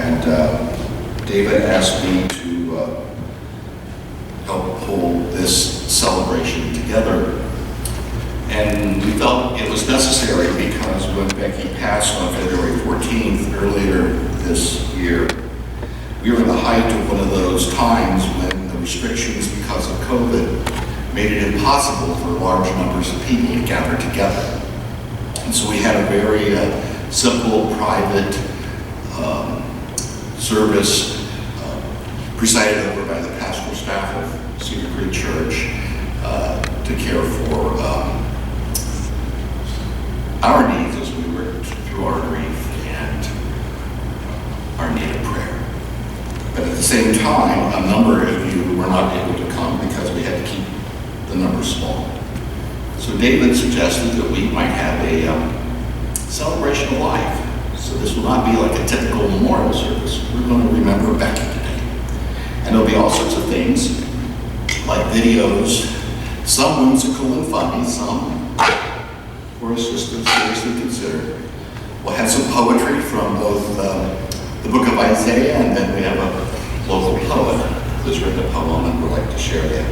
And David asked me to help pull this celebration together. And we felt it was necessary because when Becky passed on February 14th, earlier this year, we were in the height of one of those times when the restrictions because of COVID made it impossible for large numbers of people to gather together. And so we had a very simple, private service presided over by the pastoral staff of Cedar Creek Church to care for our needs as we worked through our grief and our need of prayer. But at the same time, a number of you were not able to come because we had to keep the numbers small. So David suggested that we might have a celebration of life. So this will not be like a typical memorial service. We're going to remember Becky today. And there'll be all sorts of things, like videos, some whimsical and funny, some for us just to seriously consider. We'll have some poetry from both the book of Isaiah, and then we have a local poet who's written a poem and would like to share that.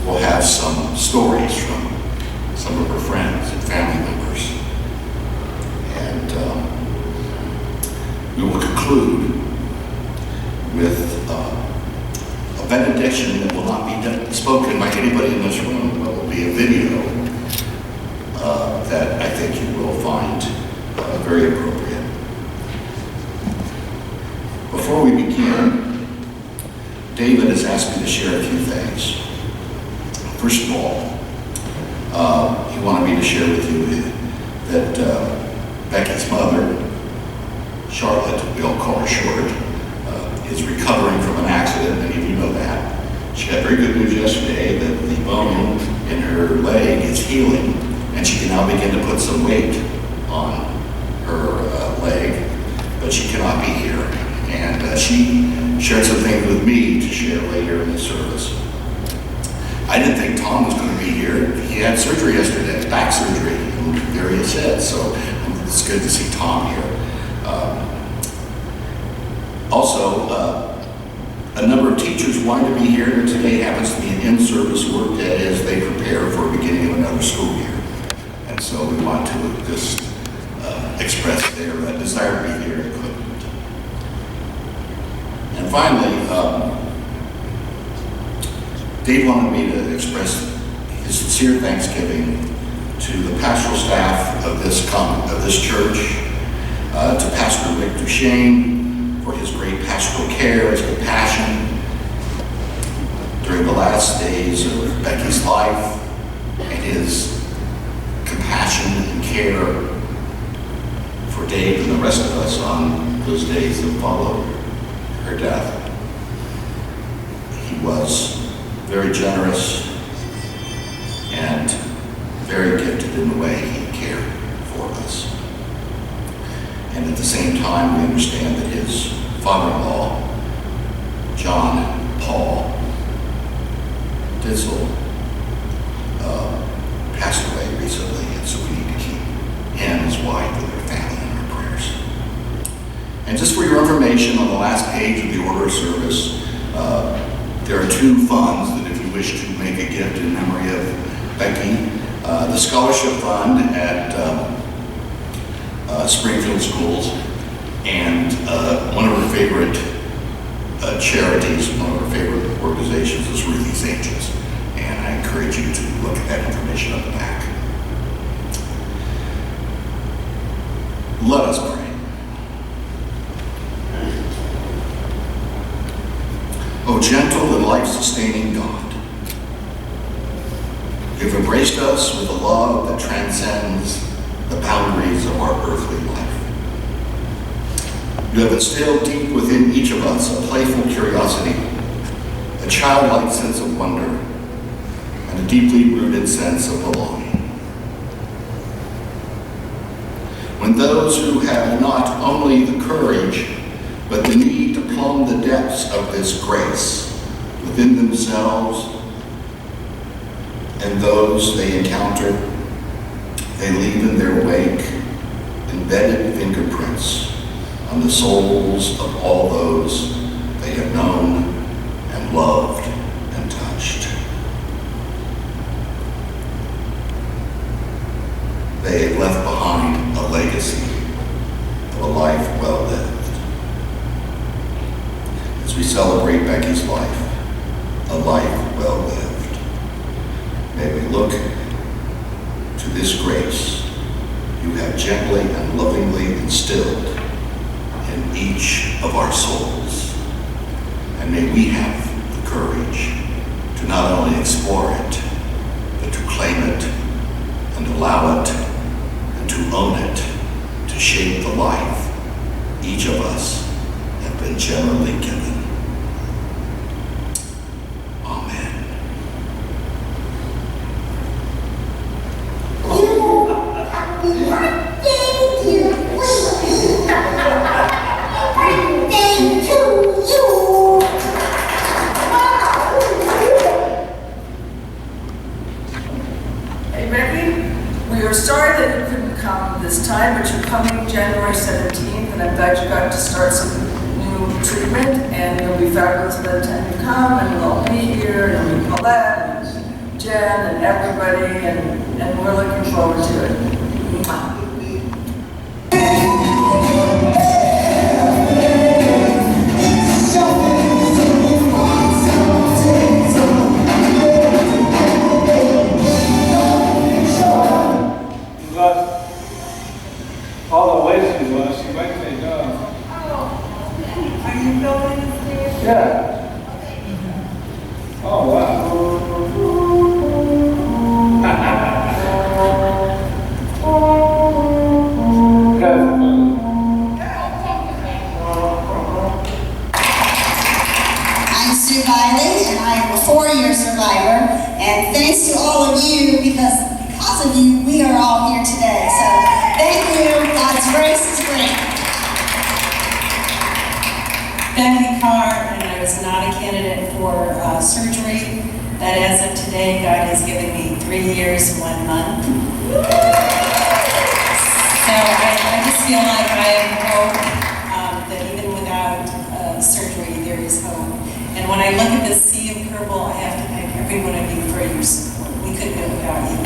We'll have some stories from some of her friends and family members. And we will conclude with a benediction that will not be spoken by anybody in this room, but will be a video that I think you will find very appropriate. Before we begin, David has asked me to share a few things. First of all, he wanted me to share with you that Becky's mother, Charlotte, we all call her Short, is recovering from an accident. Many of you know that. She got very good news yesterday that the bone in her leg is healing, and she can now begin to put some weight on her leg, but she cannot be here. And she shared some things with me to share later in the service. I didn't think Tom was going to be here. He had surgery yesterday, back surgery, and there he is. So it's good to see Tom here. Also, a number of teachers wanted to be here, and today happens to be an in-service work day as they prepare for the beginning of another school year. And so we want to just express their desire to be here and couldn't. And finally, Dave wanted me to express his sincere thanksgiving to the pastoral staff of this church, to Pastor Rick Duchesne for his great pastoral care, his compassion during the last days of Becky's life, and his compassion and care for Dave and the rest of us on those days that followed her death. He was very generous and very gifted in the way he cared for us. And at the same time, we understand that his father-in-law, John Paul Ditzel, passed away recently, and so we need to keep him, his wife, and their family in our prayers. And just for your information, on the last page of the order of service, there are two funds that if you wish to make a gift in memory of Becky, the scholarship fund at Springfield Schools, and one of her favorite charities, one of her favorite organizations is Ruthie's Angels. And I encourage you to look at that information on the back. Let us pray. O gentle and life-sustaining God, you have embraced us with a love that transcends the boundaries of our earthly life. You have instilled deep within each of us a playful curiosity, a childlike sense of wonder, and a deeply rooted sense of belonging. When those who have not only the courage, but the need to plumb the depths of this grace within themselves and those they encounter, they leave in their wake embedded fingerprints on on the souls of all those they have known and loved and touched. They have left behind a legacy of a life well lived. As we celebrate Becky's life, a life well lived, may we look to this grace you have gently and lovingly instilled in each of our souls. And may we have the courage to not only explore it, but to claim it and allow it and to own it, to shape the life each of us have been generally given. Amen. Hey Becky, we were sorry that you couldn't come this time, but you're coming January 17th, and I'm glad you got to start some new treatment, and you'll be fabulous by the time you come, and we'll all be here, and we'll Colette, and Jen, and everybody, and we're looking forward to it. All the ways she was, she went to Are you going upstairs? yeah. Oh, wow. I'm Sue Riley, and I am a 4-year survivor. And thanks to all of you, because of you, we are all here today. So thank you. God's grace is great. Becky Carr, and I was not a candidate for surgery. That as of today, God has given me 3 years, 1 month. So I just feel like I have hope that even without surgery, there is hope. And when I look at this sea of purple, I have to thank every one of you for your support. We couldn't do it without you.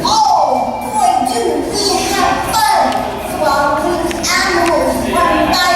Oh boy, do we have fun! While these animals run by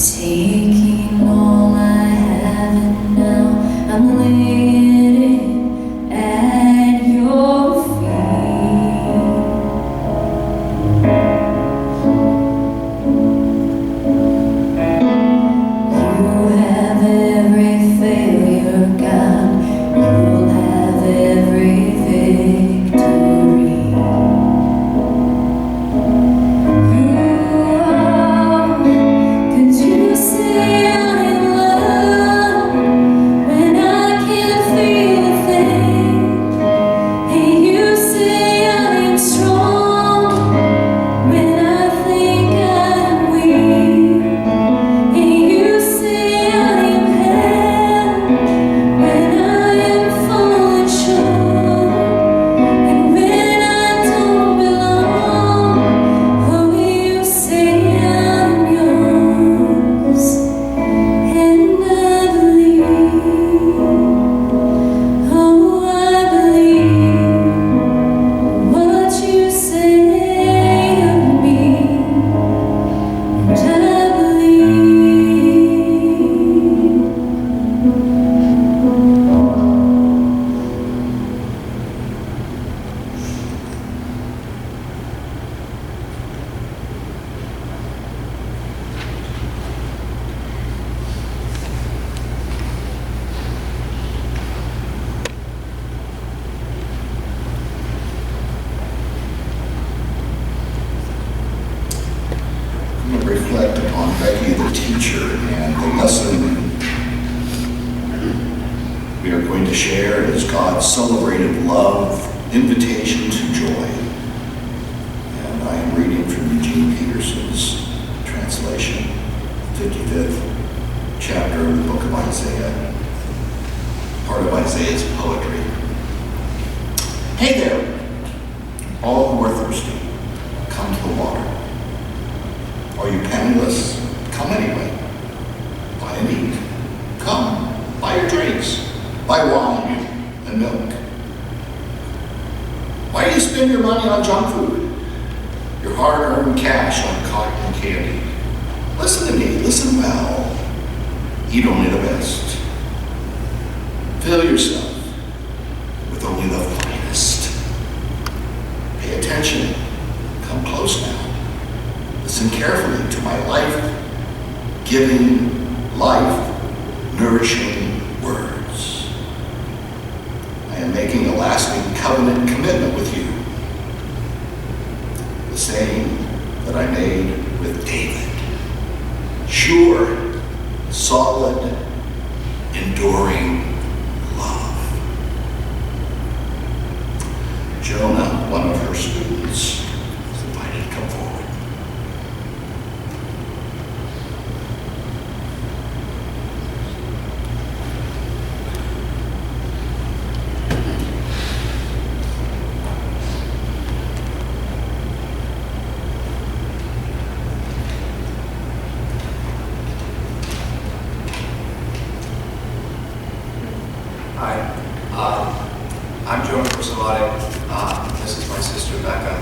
Taking all I have and now I'm laying it at your feet. You have every failure, God. You'll have every victory. Could you say I'm in love when I can't feel a thing? And you say I'm strong when I think I'm weak. And you say I'm held when I am falling short. And when I don't belong, oh, you say I'm yours. And I believe, oh, I believe what you say of me. And I believe. I'm going to reflect upon Becky, the teacher, and the lesson we are going to share is God's celebrated love, invitation to joy. And I am reading from Eugene Peterson's translation, 55th chapter of the book of Isaiah, part of Isaiah's poetry. Hey there, all who are thirsty, come to the water. Are you penniless? Come anyway. Buy and eat. Come, buy your drinks. Buy wine and milk. Why do you spend your money on junk food? Your hard-earned cash on cotton candy? Listen to me, listen well. Eat only the best. Fill yourself with only the finest. Pay attention. Come close now. Listen carefully to my life-giving, life-nourishing words. I am making a lasting covenant commitment with you. The same that I made with David. Sure, solid, enduring love. Jonah, one of her students, is invited to come forward. Hi, I'm Jonah Personality. This is my sister Becca.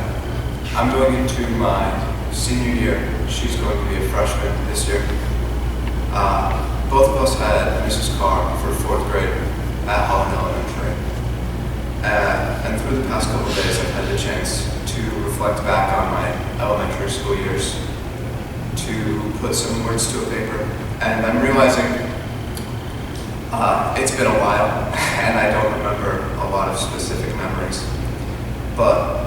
I'm going into my senior year. She's going to be a freshman this year. Both of us had Mrs. Carr for 4th grade at Holland Elementary. And through the past couple of days, I've had the chance to reflect back on my elementary school years, to put some words to a paper. And I'm realizing it's been a while, and I don't remember a lot of specific memories. But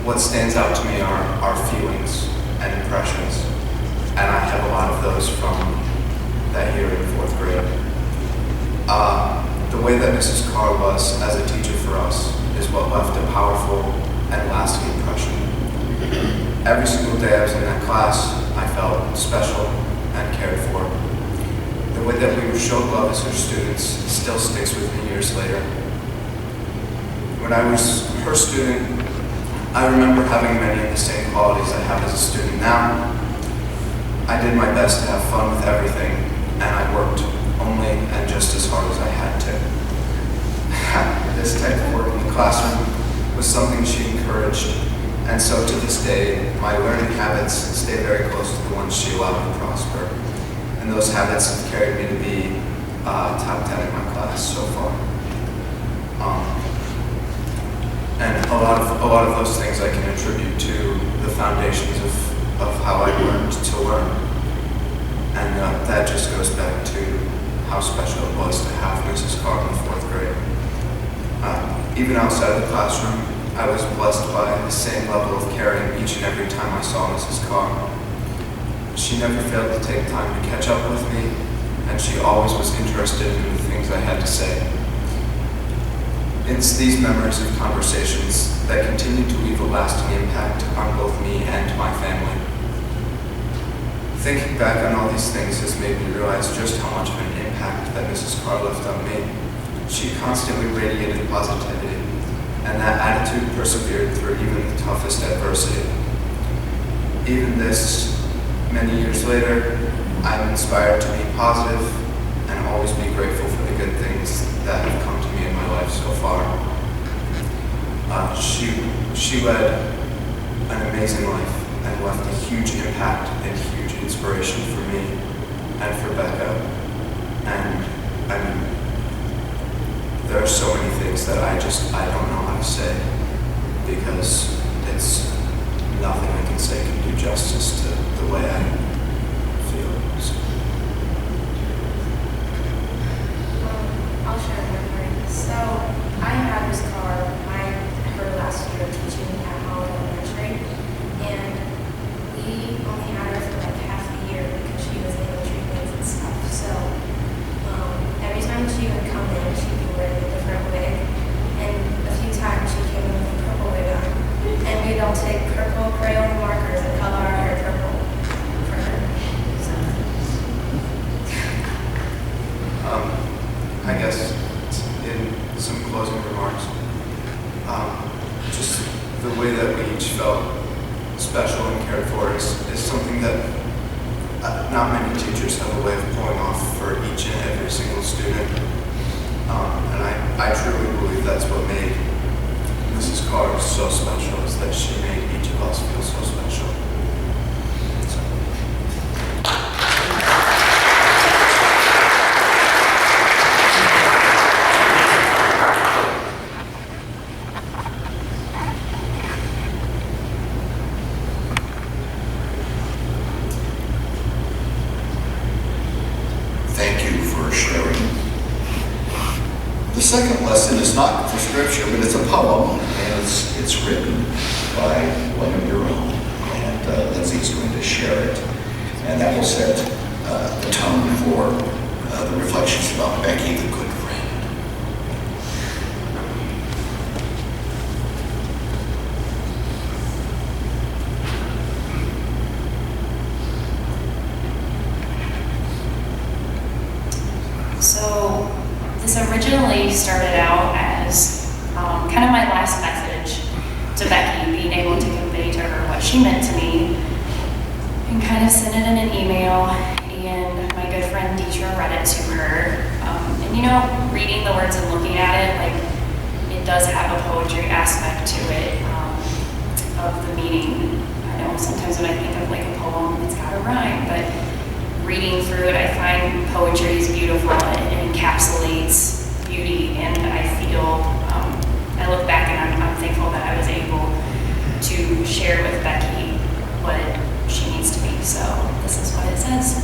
what stands out to me are feelings and impressions, and I have a lot of those from that year in 4th grade. The way that Mrs. Carr was as a teacher for us is what left a powerful and lasting impression. Every single day I was in that class, I felt special and cared for. The way that we were showed love as her students still sticks with me years later. When I was her student, I remember having many of the same qualities I have as a student now. I did my best to have fun with everything, and I worked only and just as hard as I had to. This type of work in the classroom was something she encouraged, and so to this day, my learning habits stay very close to the ones she allowed to prosper. And and those habits have carried me to be top 10 in my class so far. And a lot of those things I can attribute to the foundations of how I learned to learn. And that just goes back to how special it was to have Mrs. Carr in the 4th grade. Even outside of the classroom, I was blessed by the same level of caring each and every time I saw Mrs. Carr. She never failed to take time to catch up with me, and she always was interested in the things I had to say. It's these memories of conversations that continue to leave a lasting impact on both me and my family. Thinking back on all these things has made me realize just how much of an impact that Mrs. Carr left on me. She constantly radiated positivity, and that attitude persevered through even the toughest adversity. Even this, many years later, I'm inspired to be positive and always be grateful for the good things that have come to me in my life so far. She led an amazing life and left a huge impact and huge inspiration for me and for Becca. And I mean, there are so many things that I don't know how to say, because it's nothing I can say can do justice to the way I feel. So. I'll share a memory. So I had Miss Carr her last year teaching at Holland Elementary, and we only had her for like half the year because she was able treatments and stuff. So every time she would come in, she'd be wearing a different wig, and a few times she came in with a purple wig on, and we'd all take purple crayon markers and color our hair purple for her. So. I guess in some closing remarks, just the way that we each felt special and cared for is something that not many teachers have a way of pulling off for each and every single student. And I truly believe that's what made Mrs. Carr so special, is that she made each of us feel so special. So. Thank you for sharing. The second lesson is not for scripture, but it's a poem, and it's written by one of your own. And Lindsay's going to share it. And that will set the tone for the reflections about Becky, the good friend. So this originally started out as kind of my last message to Becky, being able to convey to her what she meant to me, and kind of sent it in an email, and my good friend Deidre read it to her. And you know, reading the words and looking at it, like, it does have a poetry aspect to it, of the meaning. I know sometimes when I think of like a poem, it's got a rhyme, but reading through it, I find poetry is beautiful. It encapsulates beauty, and I feel, I look back and I'm thankful that I was able to share with Becky what she needs to be. So this is what it says.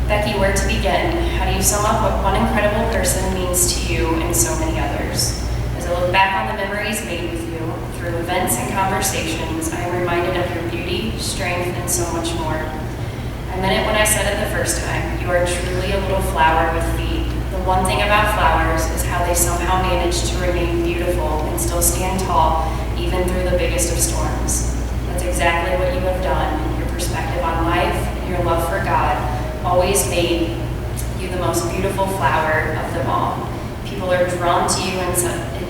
Becky, where to begin? How do you sum up what one incredible person means to you and so many others? As I look back on the memories made with you, through events and conversations, I am reminded of your beauty, strength, and so much more. I meant it when I said it the first time. You are truly a little flower with feet. The one thing about flowers is how they somehow manage to remain beautiful and still stand tall, even through the biggest of storms. That's exactly what you have done. Your perspective on life and your love for God always made you the most beautiful flower of them all. People are drawn to you in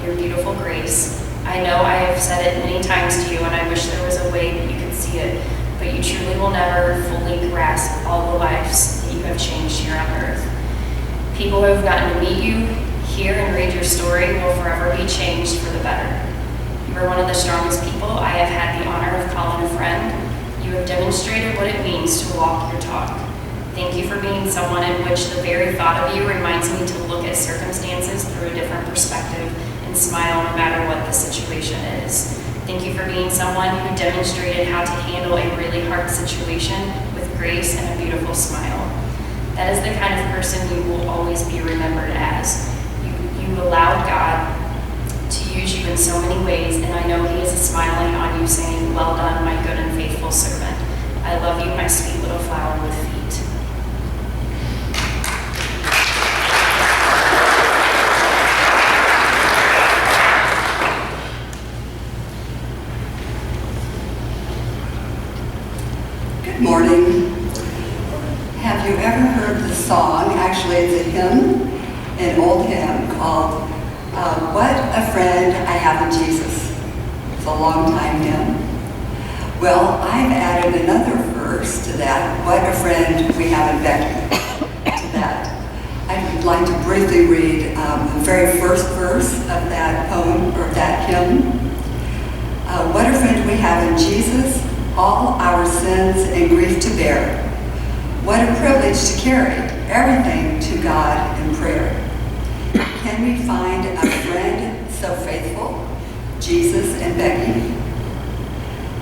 your beautiful grace. I know I have said it many times to you, and I wish there was a way that you could see it, but you truly will never fully grasp all the lives that you have changed here on earth. People who have gotten to meet you, hear and read your story will forever be changed for the better. You are one of the strongest people I have had the honor of calling a friend. You have demonstrated what it means to walk your talk. Thank you for being someone in which the very thought of you reminds me to look at circumstances through a different perspective and smile no matter what the situation is. Thank you for being someone who demonstrated how to handle a really hard situation with grace and a beautiful smile. That is the kind of person you will always be remembered as. You allowed God to use you in so many ways, and I know He is smiling on you saying, "Well done, my good and faithful servant. I love you, my sweet little flower with feet." Good morning. Have you ever heard the song? Actually, it's a hymn, an old hymn called What a Friend I Have in Jesus. It's a long time hymn. Well, I've added another verse to that, What a Friend We Have in Becky, to that. I'd like to briefly read the very first verse of that poem, or that hymn. What a friend we have in Jesus, all our sins and grief to bear. What a privilege to carry everything to God in prayer. Can we find a friend so faithful, Jesus and Becky,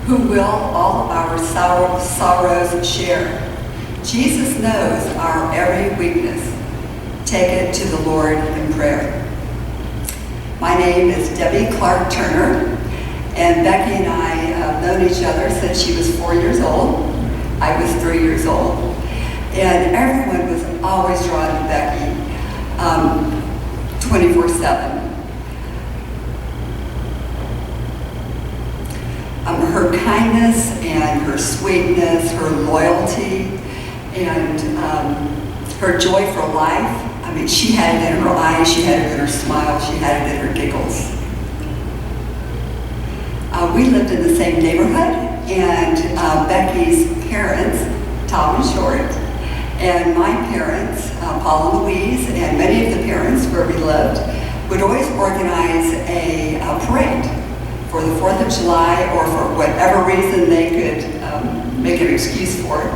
who will all our sorrows share? Jesus knows our every weakness. Take it to the Lord in prayer. My name is Debbie Clark Turner, and Becky and I have known each other since she was 4 years old. I was 3 years old. And everyone was always drawn to Becky 24/7. Her kindness and her sweetness, her loyalty, and her joy for life. I mean, she had it in her eyes, she had it in her smile, she had it in her giggles. We lived in the same neighborhood, and Becky's parents, Tom and Short, and my parents, Paul and Louise, and many of the parents where we lived, would always organize a parade for the 4th of July, or for whatever reason they could make an excuse for it.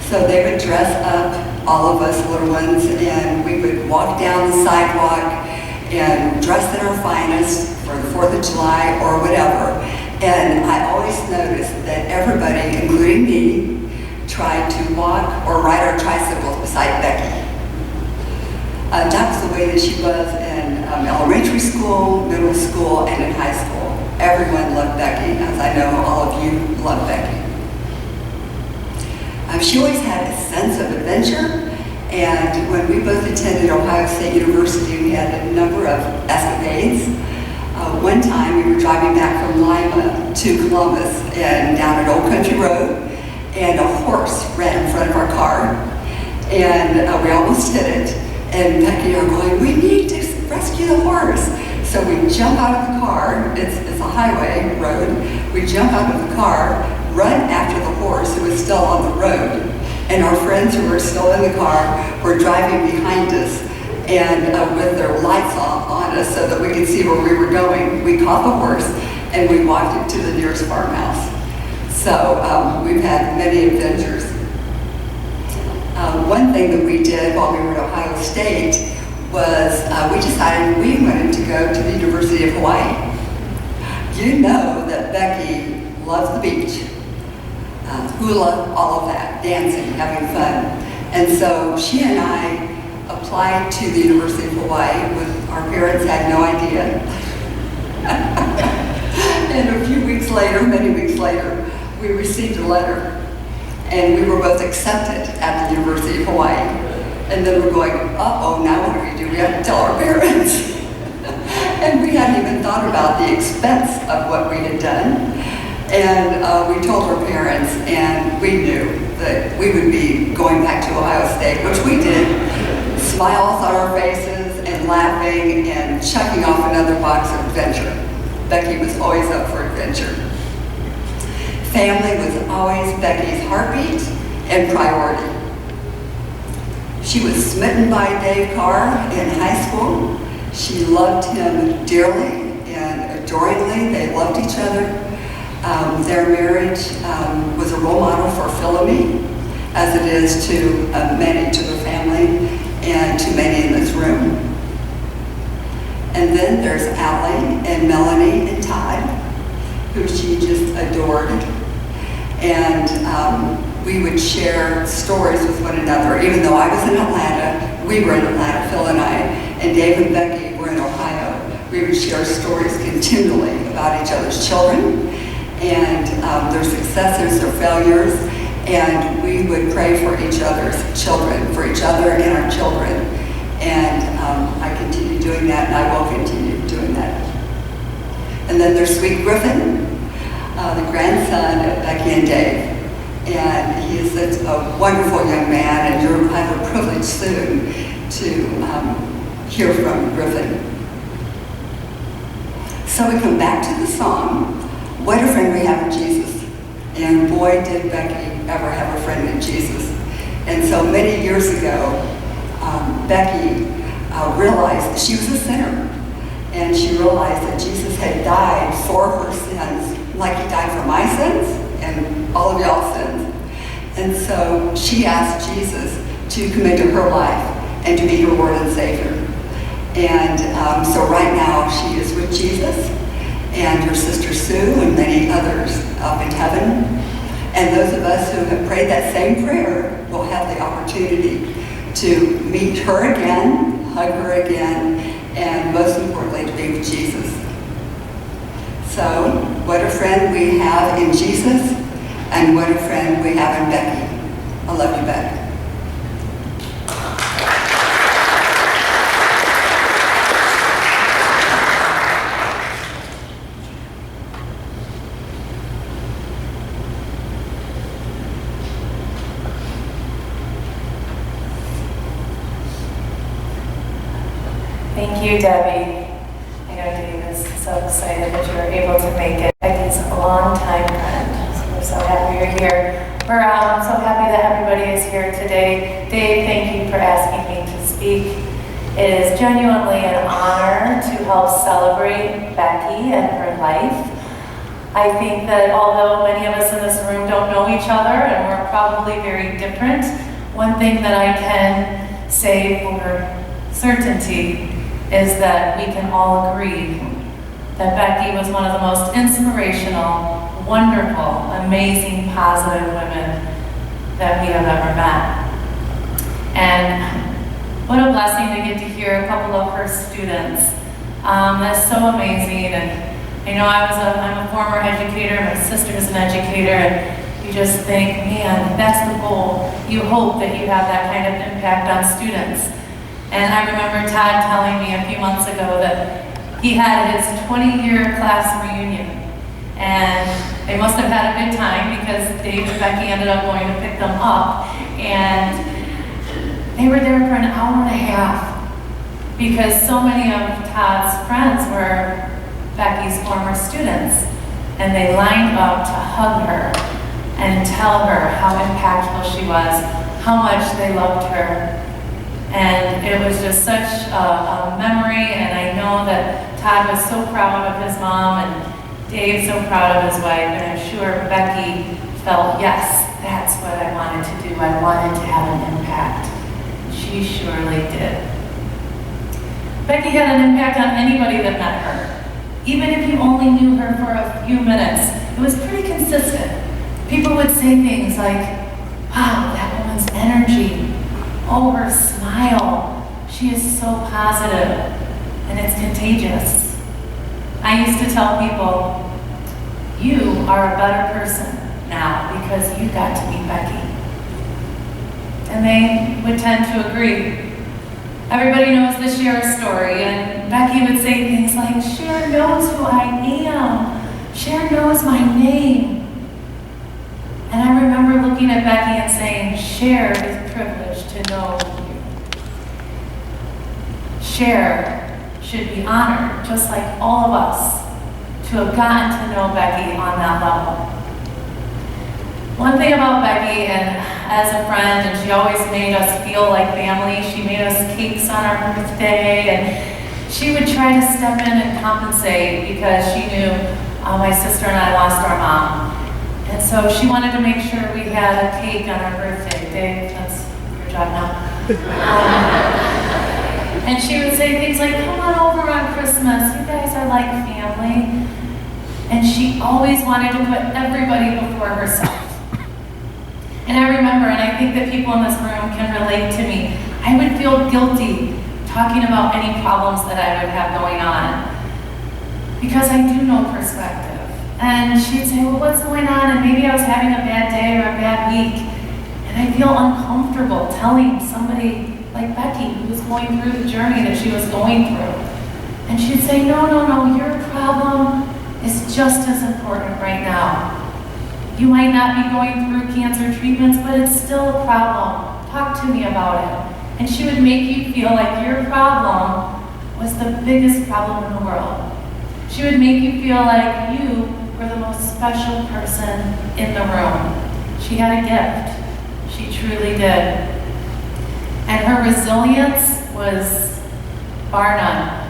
So they would dress up, all of us little ones, and we would walk down the sidewalk and dress in our finest for the 4th of July or whatever. And I always noticed that everybody, including me, tried to walk or ride our tricycles beside Becky. That was the way that she was in elementary school, middle school, and in high school. Everyone loved Becky, as I know all of you love Becky. She always had a sense of adventure, and when we both attended Ohio State University, we had a number of escapades. One time we were driving back from Lima to Columbus and down an old country road, and a horse ran in front of our car, and we almost hit it. And Becky and I were going, "We need to rescue the horse." So we jump out of the car, it's a highway road, we jump out of the car, run after the horse who was still on the road, and our friends who were still in the car were driving behind us, and with their lights on us so that we could see where we were going. We caught the horse and we walked it to the nearest farmhouse. So we've had many adventures. One thing that we did while we were at Ohio State was we decided we wanted to go to the University of Hawaii. You know that Becky loves the beach, hula, all of that, dancing, having fun. And so she and I applied to the University of Hawaii. Our parents had no idea. And a few weeks later, many weeks later, we received a letter, and we were both accepted at the University of Hawaii. And then we're going, uh-oh, now what do? We have to tell our parents. And we hadn't even thought about the expense of what we had done. And we told our parents, and we knew that we would be going back to Ohio State, which we did, smiles on our faces and laughing and checking off another box of adventure. Becky was always up for adventure. Family was always Becky's heartbeat and priority. She was smitten by Dave Carr in high school. She loved him dearly and adoringly. They loved each other. Their marriage was a role model for Philomene as it is to many, to their family, and to many in this room. And then there's Allie and Melanie and Todd, who she just adored. And we would share stories with one another. Even though I was in Atlanta, we were in Atlanta, Phil and I, and Dave and Becky were in Ohio. We would share stories continually about each other's children and their successes, their failures, and we would pray for each other's children, for each other and our children. And I continue doing that, and I will continue doing that. And then there's Sweet Griffin, the grandson of Becky and Dave. And he is such a wonderful young man, and you'll have a privilege soon to hear from Griffin. So we come back to the song, What a Friend We Have in Jesus. And boy, did Becky ever have a friend in Jesus. And so many years ago, Becky realized that she was a sinner. And she realized that Jesus had died for her sins, like he died for my sins and all of y'all's sins. And so she asked Jesus to come into her life and to be her Lord and Savior. And so right now she is with Jesus and her sister Sue and many others up in heaven. And those of us who have prayed that same prayer will have the opportunity to meet her again, hug her again, and most importantly, to be with Jesus. So, what a friend we have in Jesus, and what a friend we have in Becky. I love you, Becky. Thank you, Debbie. I know Dave is so excited that you were able to make it. Becky's a longtime friend, so we're so happy you're here. We're so happy that everybody is here today. Dave, thank you for asking me to speak. It is genuinely an honor to help celebrate Becky and her life. I think that although many of us in this room don't know each other and we're probably very different, one thing that I can say for certainty is that we can all agree that Becky was one of the most inspirational, wonderful, amazing, positive women that we have ever met. And what a blessing to get to hear a couple of her students. That's so amazing. And I know I'm a former educator, my sister's an educator, and you just think, man, that's the goal. You hope that you have that kind of impact on students. And I remember Todd telling me a few months ago that he had his 20-year class reunion. And they must have had a good time because Dave and Becky ended up going to pick them up. And they were there for an hour and a half because so many of Todd's friends were Becky's former students. And they lined up to hug her and tell her how impactful she was, how much they loved her. And it was just such a memory, and I know that Todd was so proud of his mom and Dave so proud of his wife, and I'm sure Becky felt, yes, that's what I wanted to do. I wanted to have an impact. She surely did. Becky had an impact on anybody that met her. Even if you only knew her for a few minutes, it was pretty consistent. People would say things like, wow, that woman's energy. Oh, her smile. She is so positive, and it's contagious. I used to tell people, you are a better person now because you got to meet Becky. And they would tend to agree. Everybody knows the Cher story, and Becky would say things like, Cher knows who I am. Cher knows my name. And I remember looking at Becky and saying, Cher is privileged to know you. Cher should be honored, just like all of us, to have gotten to know Becky on that level. One thing about Becky, and as a friend, and she always made us feel like family. She made us cakes on our birthday, and she would try to step in and compensate because she knew my sister and I lost our mom. And so she wanted to make sure we had a cake on our birthday. Dave, that's your job now. And she would say things like, come on over on Christmas, you guys are like family. And she always wanted to put everybody before herself. And I remember, and I think that people in this room can relate to me, I would feel guilty talking about any problems that I would have going on, because I do know perspective. And she'd say, well, what's going on? And maybe I was having a bad day or a bad week, and I feel uncomfortable telling somebody like Becky, who was going through the journey that she was going through. And she'd say, no, your problem is just as important right now. You might not be going through cancer treatments, but it's still a problem. Talk to me about it. And she would make you feel like your problem was the biggest problem in the world. She would make you feel like you were the most special person in the room. She had a gift. She truly did. And her resilience was bar none.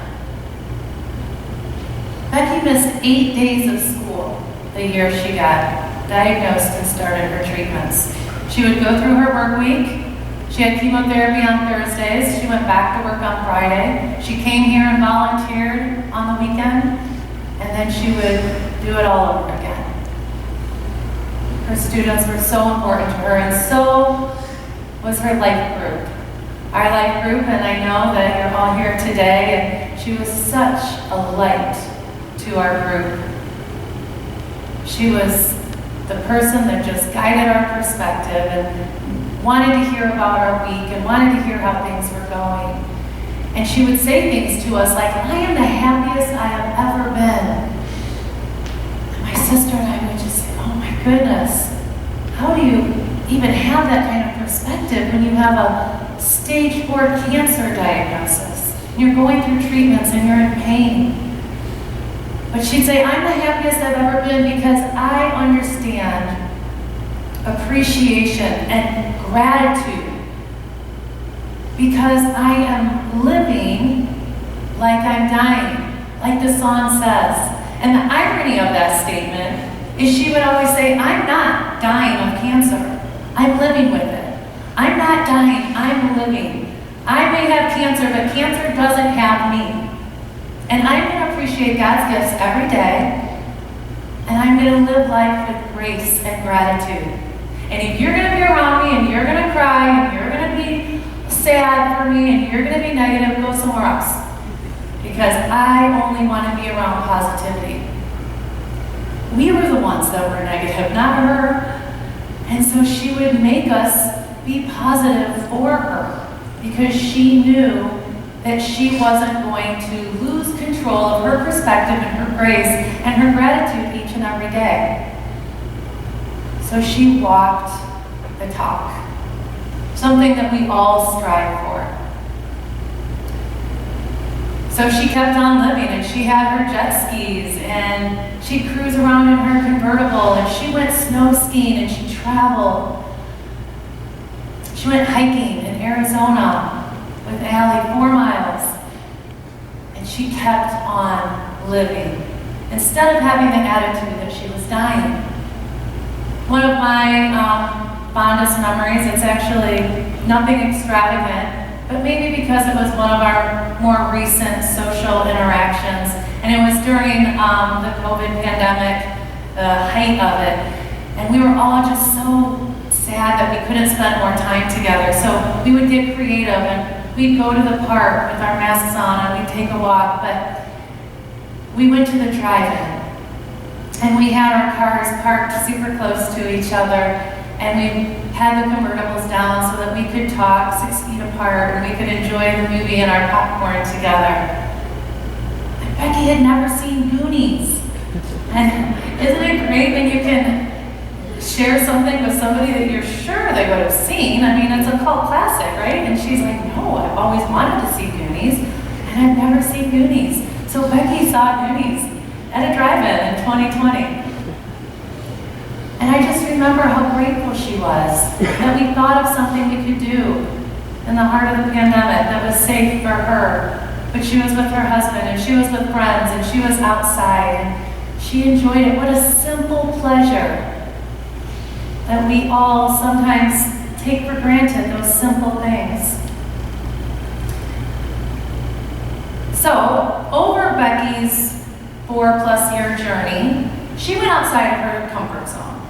Becky missed 8 days of school the year she got diagnosed and started her treatments. She would go through her work week. She had chemotherapy on Thursdays. She went back to work on Friday. She came here and volunteered on the weekend, and then she would do it all over again. Her students were so important to her, and so was her life group. Our life group, and I know that you're all here today, and she was such a light to our group. She was the person that just guided our perspective and wanted to hear about our week and wanted to hear how things were going. And she would say things to us like, I am the happiest I have ever been. And my sister and I would just say, oh my goodness, how do you even have that kind of perspective when you have a stage 4 cancer diagnosis? And you're going through treatments and you're in pain. But she'd say, I'm the happiest I've ever been because I understand appreciation and gratitude, because I am living like I'm dying, like the song says. And the irony of that statement is she would always say, I'm not dying of cancer. I'm living with it. I'm not dying, I'm living. I may have cancer, but cancer doesn't have me. And I'm going to appreciate God's gifts every day, and I'm going to live life with grace and gratitude. And if you're going to be around me, and you're going to cry, and you're going to be sad for me, and you're going to be negative, go somewhere else. Because I only want to be around positivity. We were the ones that were negative, not her. And so she would make us be positive for her, because she knew that she wasn't going to lose control of her perspective and her grace and her gratitude each and every day. So she walked the talk, something that we all strive for. So she kept on living, and she had her jet skis, and she'd cruise around in her convertible, and she went snow skiing, and she traveled. She went hiking in Arizona with Allie 4 miles, and she kept on living instead of having the attitude that she was dying. One of my fondest memories, it's actually nothing extravagant, but maybe because it was one of our more recent social interactions, and it was during the COVID pandemic, the height of it, and we were all just so sad that we couldn't spend more time together. So we would get creative, and we'd go to the park with our masks on and we'd take a walk, but we went to the drive-in and we had our cars parked super close to each other, and we had the convertibles down so that we could talk 6 feet apart and we could enjoy the movie and our popcorn together. And Becky had never seen Goonies. And isn't it great when you can share something with somebody that you're sure they would have seen? I mean, it's a cult classic, right? And she's like, no, I've always wanted to see Goonies, and I've never seen Goonies. So Becky saw Goonies at a drive-in in 2020. And I just remember how grateful she was that we thought of something we could do in the heart of the pandemic that was safe for her. But she was with her husband, and she was with friends, and she was outside, and she enjoyed it. What a simple pleasure that we all sometimes take for granted, those simple things. So, over Becky's 4+ year journey, she went outside of her comfort zone.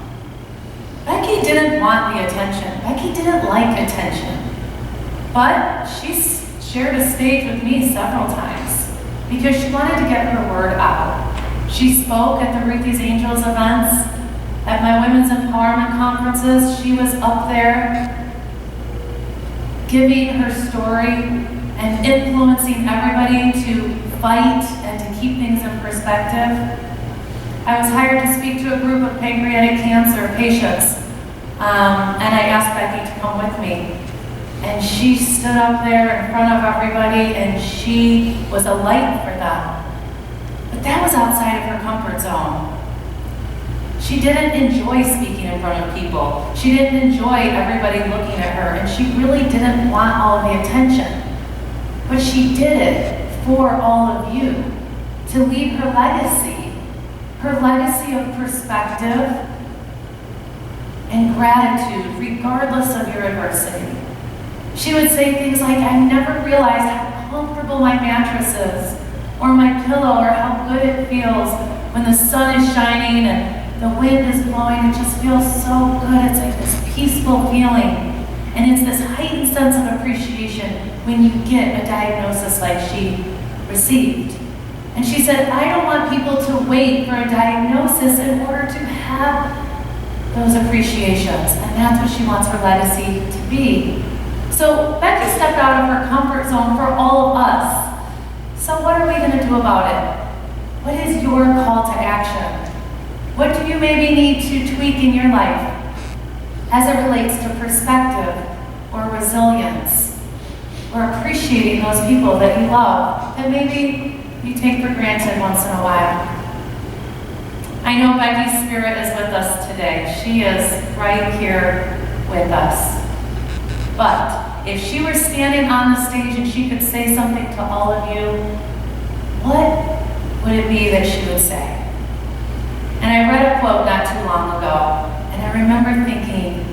Becky didn't want the attention. Becky didn't like attention. But she shared a stage with me several times because she wanted to get her word out. She spoke at the Ruthie's Angels events, at my women's empowerment conferences. She was up there giving her story and influencing everybody to fight and to keep things in perspective. I was hired to speak to a group of pancreatic cancer patients, and I asked Becky to come with me. And she stood up there in front of everybody, and she was a light for them. But that was outside of her comfort zone. She didn't enjoy speaking in front of people. She didn't enjoy everybody looking at her, and she really didn't want all of the attention. But she did it for all of you, to leave her legacy of perspective and gratitude, regardless of your adversity. She would say things like, I never realized how comfortable my mattress is, or my pillow, or how good it feels when the sun is shining and the wind is blowing. It just feels so good. It's like this peaceful feeling. And it's this heightened sense of appreciation when you get a diagnosis like she received. And she said, I don't want people to wait for a diagnosis in order to have those appreciations. And that's what she wants her legacy to be. So Becky stepped out of her comfort zone for all of us. So what are we going to do about it? What is your call to action? What do you maybe need to tweak in your life as it relates to perspective or resilience or appreciating those people that you love that maybe you take for granted once in a while? I know Becky's spirit is with us today. She is right here with us. But if she were standing on the stage and she could say something to all of you, what would it be that she would say? And I read a quote not too long ago, and I remember thinking,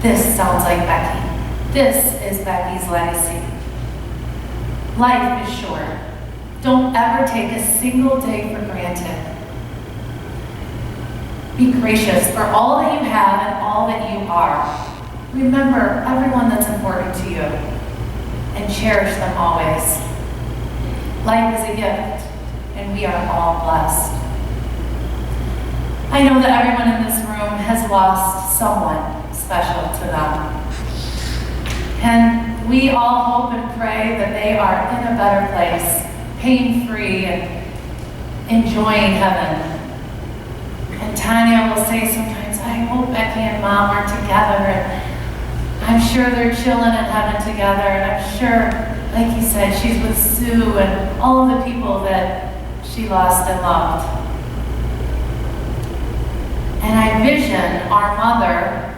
this sounds like Becky. This is Becky's legacy. Life is short. Don't ever take a single day for granted. Be gracious for all that you have and all that you are. Remember everyone that's important to you and cherish them always. Life is a gift, and we are all blessed. I know that everyone in this room has lost someone special to them. And we all hope and pray that they are in a better place, pain-free and enjoying heaven. And Tanya will say sometimes, I hope Becky and Mom are together, and I'm sure they're chilling in heaven together, and I'm sure, like you said, she's with Sue and all of the people that she lost and loved. And I vision our mother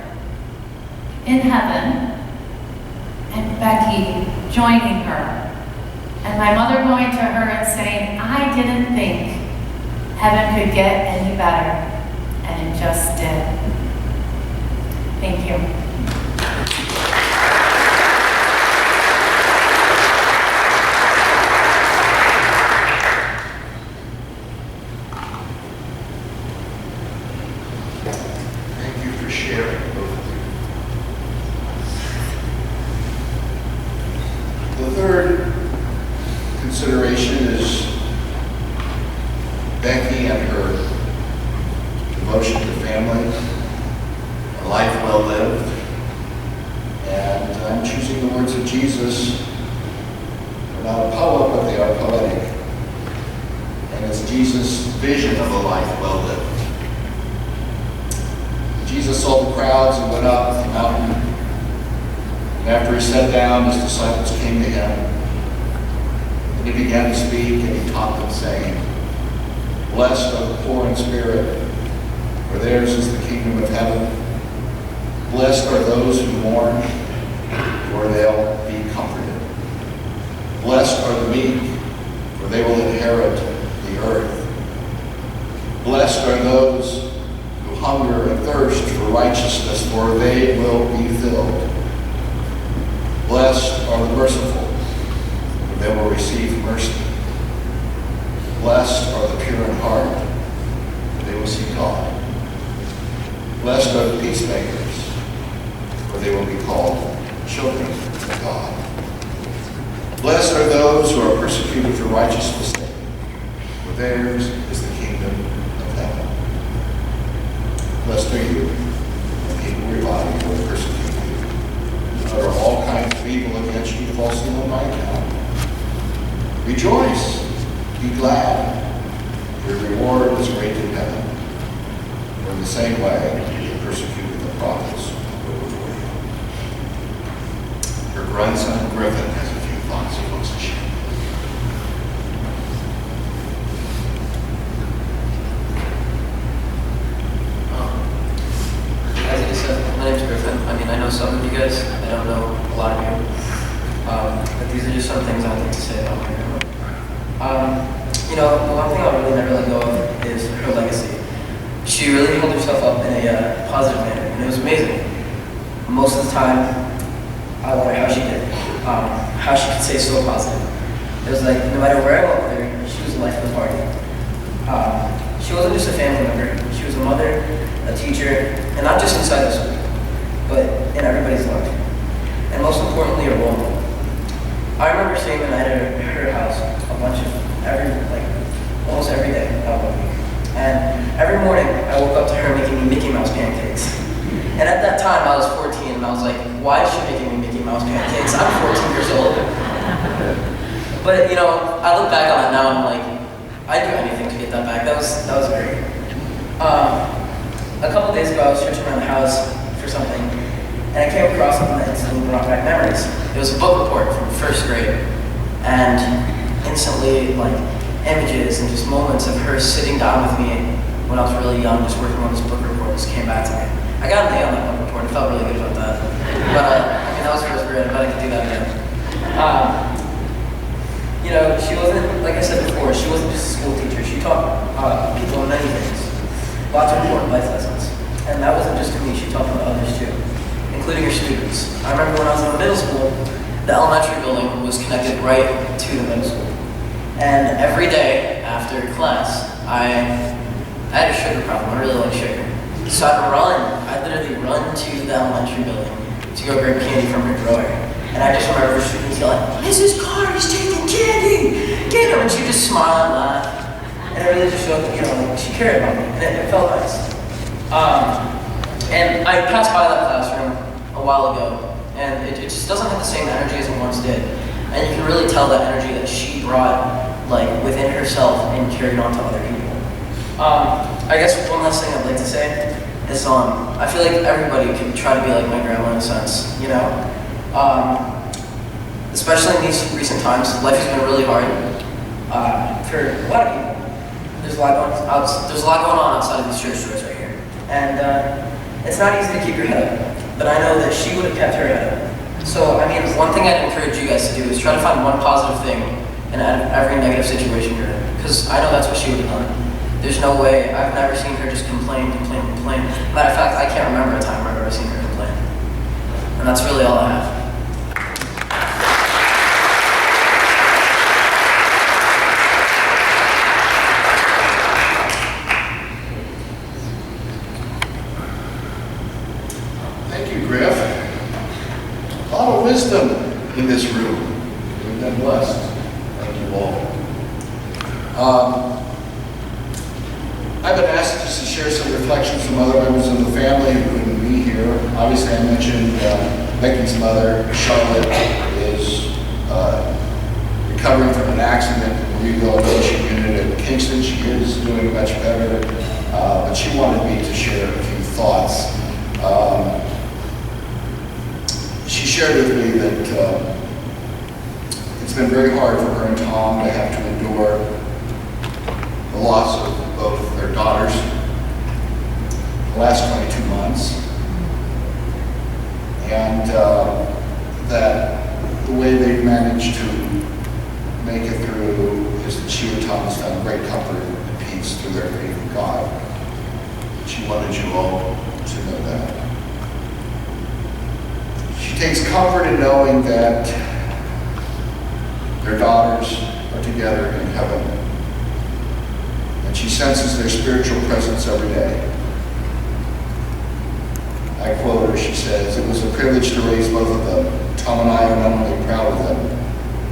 in heaven and Becky joining her. And my mother going to her and saying, I didn't think heaven could get any better. And it just did. Thank you. Thank you for sharing, both of you. The third consideration is Becky and her devotion to family, a life well lived. And I'm choosing the words of Jesus. They're not a poem, but they are poetic. And it's Jesus' vision of a life well lived. Jesus saw the crowds and went up the mountain. And after he sat down, his disciples came to him. And he began to speak, and he taught them, saying, Blessed are the poor in spirit, for theirs is the kingdom of heaven. Blessed are those who mourn, for they'll be comforted. Blessed are the meek, for they will inherit the earth. Blessed are those who hunger and thirst for righteousness, for they will be filled. Blessed are the merciful, for they will receive mercy. Blessed are the pure in heart, for they will see God. Blessed are the peacemakers, for they will be called children of God. Blessed are those who are persecuted for righteousness' sake, for theirs is the kingdom of heaven. Blessed are you when people revile you and persecute you, and utter all kinds of evil against you falsely on my account. Rejoice, be glad, your reward is great in heaven. For in the same way they persecuted the prophets who were before you. Your grandson Griffin has a few thoughts he wants to share. As you said, my name's Griffin. I mean, I know some of you guys. I don't know a lot of you. But these are just some things I'd like to say about my grandma. You know, the one thing I'll really never let go of is her legacy. She really held herself up in a positive manner, and it was amazing. Most of the time, I wonder how she did, how she could stay so positive. It was like, no matter where I went with her, she was the life of the party. She wasn't just a family member, she was a mother, a teacher, and not just inside the school, but in everybody's life. And most importantly, a role model. I remember staying the night at her house almost every day out of the week. And every morning, I woke up to her making me Mickey Mouse pancakes. And at that time, I was 14, and I was like, why is she making me Mickey Mouse pancakes? I'm 14 years old. But, you know, I look back on it now, and I'm like, I'd do anything to get that back. That was great. A couple days ago, I was searching around the house for something, and I came across something that instantly brought back memories. It was a book report from first grade, and instantly, like, images and just moments of her sitting down with me when I was really young, just working on this book report, just came back to me. I got an A on that book report, I felt really good about that. But, I mean, that was first grade, I bet I could do that again. You know, she wasn't, like I said before, she wasn't just a school teacher. She taught people many things, lots of important life lessons. And that wasn't just to me, she taught them to others too, including her students. I remember when I was in middle school, the elementary building was connected right to the middle school. And every day after class, I had a sugar problem. I really like sugar. So I'd literally run to the elementary building to go grab candy from her drawer. And I just remember students yelling, Mrs. Carr is taking candy! Get him! And she'd just smile and laugh. And it really just showed that, you know, like, she cared about me. And it felt nice. And I passed by that classroom a while ago, and it just doesn't have the same energy as it once did. And you can really tell that energy that she brought, like, within herself and carried on to other people. I guess one last thing I'd like to say is, I feel like everybody can try to be like my grandma in a sense, you know? Especially in these recent times, life has been really hard for a lot of people. There's a lot going on outside of these church doors right here. And it's not easy to keep your head up, but I know that she would have kept her head up. So, I mean, one thing I'd encourage you guys to do is try to find one positive thing in every negative situation you're in, because I know that's what she would have done. There's no way, I've never seen her just complain. Matter of fact, I can't remember a time where I've ever seen her complain. And that's really all I have. Thank you, Griff. A lot of wisdom in this room. We've been blessed. Thank you all. I've been asked just to share some reflections from other members of the family who couldn't be here. Obviously, I mentioned Becky's mother, Charlotte, is recovering from an accident in the rehabilitation unit at Kingston. She is doing much better, but she wanted me to share a few thoughts. She shared with me that it's been very hard for her and Tom to have to endure the loss of both their daughters the last 22 months. And that the way they've managed to make it through is that she and Tom has found great comfort and peace through their faith in God. She wanted you all to know that. She takes comfort in knowing that their daughters are together in heaven, and she senses their spiritual presence every day. I quote her, she says, "It was a privilege to raise both of them. Tom and I are not only proud of them,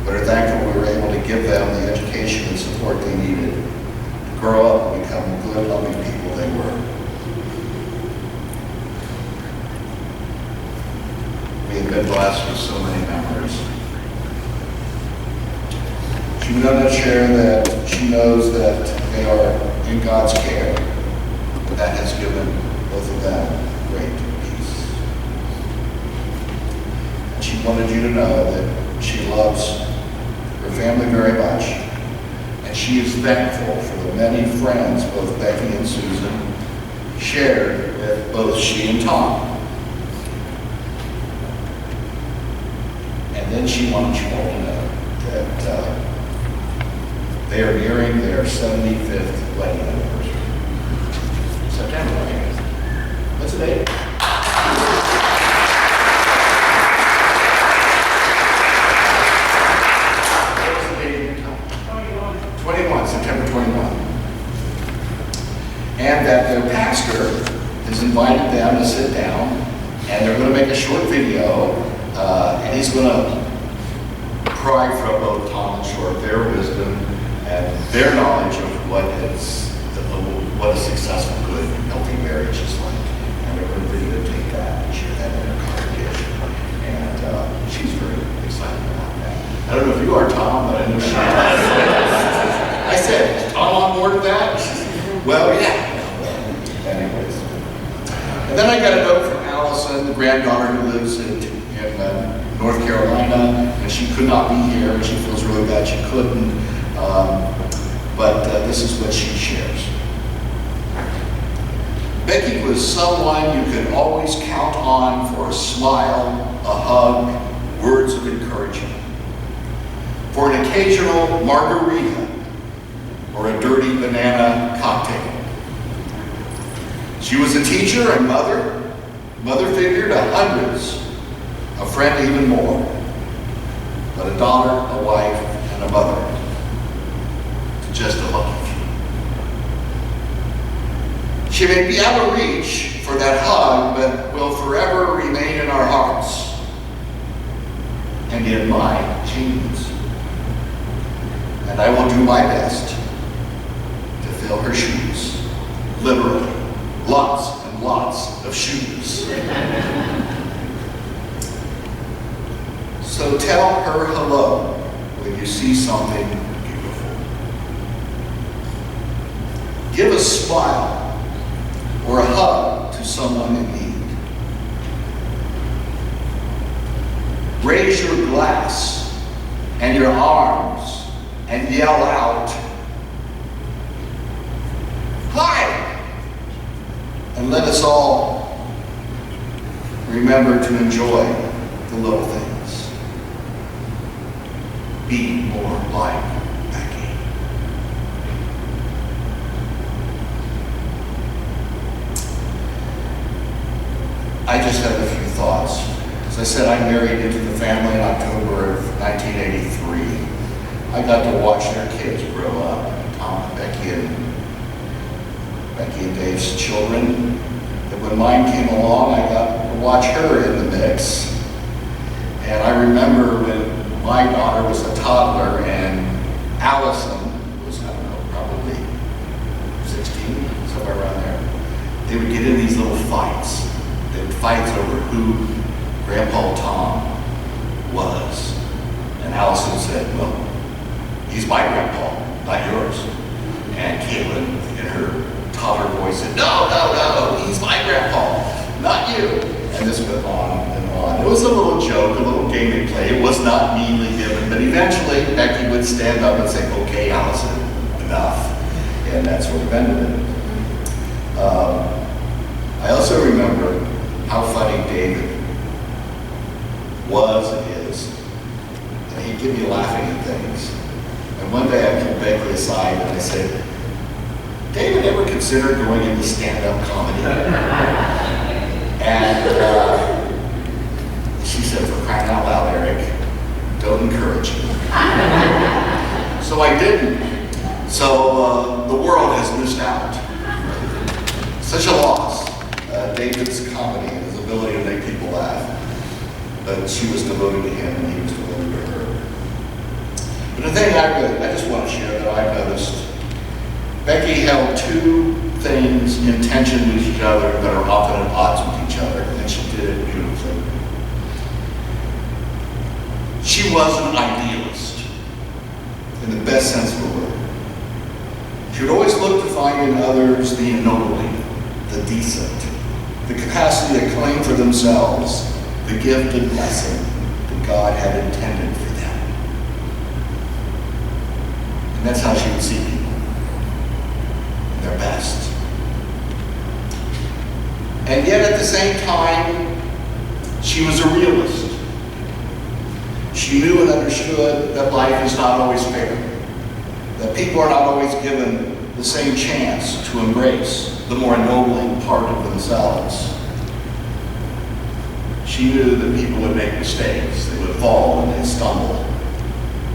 but are thankful we were able to give them the education and support they needed to grow up and become the good, loving people they were." We have been blessed with so many memories. She would not share that she knows that they are in God's care, but that has given both of them great peace. And she wanted you to know that she loves her family very much, and she is thankful for the many friends both Becky and Susan shared with both she and Tom. And then she wanted you all to know that they are nearing their 75th wedding anniversary. September, right? What's the date? What's the date? 21, September 21. And that their pastor has invited them to sit down, and they're going to make a short video, and he's going to pry from both Tom and Short their wisdom and their knowledge of what a successful, good, healthy marriage is like. And they're going to videotape that and share that in their congregation. And she's very excited about that. I don't know if you are, Tom, but I know she is. I said, "Is Tom on board with that?" She said, "Well, yeah." Anyways. And then I got a note from Allison, the granddaughter who lives in North Carolina, and she could not be here, and she feels really bad she couldn't. But this is what she shares. Becky was someone you could always count on for a smile, a hug, words of encouragement, for an occasional margarita or a dirty banana cocktail. She was a teacher and mother figure to hundreds, a friend even more, but a daughter, a wife, and a mother to just a lucky few. She may be out of reach for that hug, but will forever remain in our hearts and in my jeans. And I will do my best to fill her shoes, literally, lots and lots of shoes. So tell her hello when you see something beautiful. Give a smile or a hug to someone in need. Raise your glass and your arms and yell out, "Hi!" And let us all remember to enjoy the little things. Be more like Becky. I just have a few thoughts. As I said, I married into the family in October of 1983. I got to watch their kids grow up, Tom and Becky and Dave's children. And when mine came along, I got to watch her in the mix. And I remember when my daughter was a toddler and Allison was, I don't know, probably 16, somewhere around there. They would get in these little fights. They would fight over who Grandpa Tom was. And Allison said, "Well, he's my grandpa, not yours." And Caitlin, in her toddler voice, said, No, he's my grandpa, not you." And this went on and on. It was a little joke, a little game they played. It was not meanly given, but eventually Becky would stand up and say, "Okay, Allison, enough." And that sort of ended it. I also remember how funny David was and is. And he'd get me laughing at things. And one day I pulled Becky aside and I said, David ever considered going into stand-up comedy? And she said, for crying out loud, Eric, don't encourage me. So I didn't. So the world has missed out. Such a loss. David's comedy and his ability to make people laugh. But she was devoted to him and he was devoted to her. But the thing I just want to share that I've noticed, Becky held two things in tension with each other that are often at odds with each other, and she did it beautifully. She was an idealist, in the best sense of the word. She would always look to find in others the ennobling, the decent, the capacity to claim for themselves the gift and blessing that God had intended for them. And that's how she would see people, their best. And yet at the same time, she was a realist. She knew and understood that life is not always fair, that people are not always given the same chance to embrace the more ennobling part of themselves. She knew that people would make mistakes, they would fall and they'd stumble.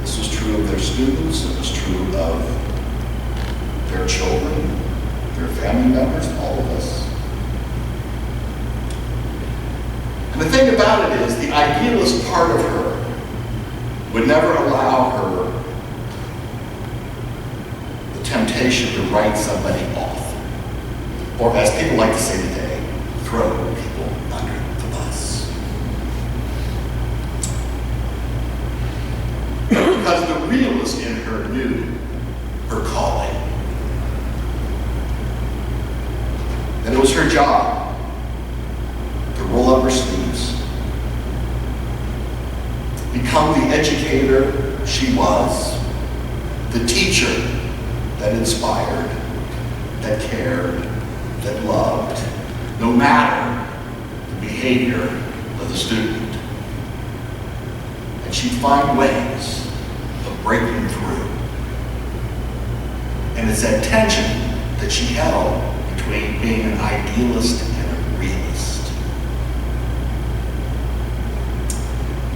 This was true of their students, it was true of their children, their family members, all of us. And the thing about it is, the idealist part of her would never allow her the temptation to write somebody off. Or as people like to say today, throw people under the bus. Because the realist in her knew her calling. That it was her job to roll up her sleeves, become the educator she was, the teacher that inspired, that cared, that loved, no matter the behavior of the student. And she'd find ways of breaking through. And it's that tension that she held between being an idealist and a realist.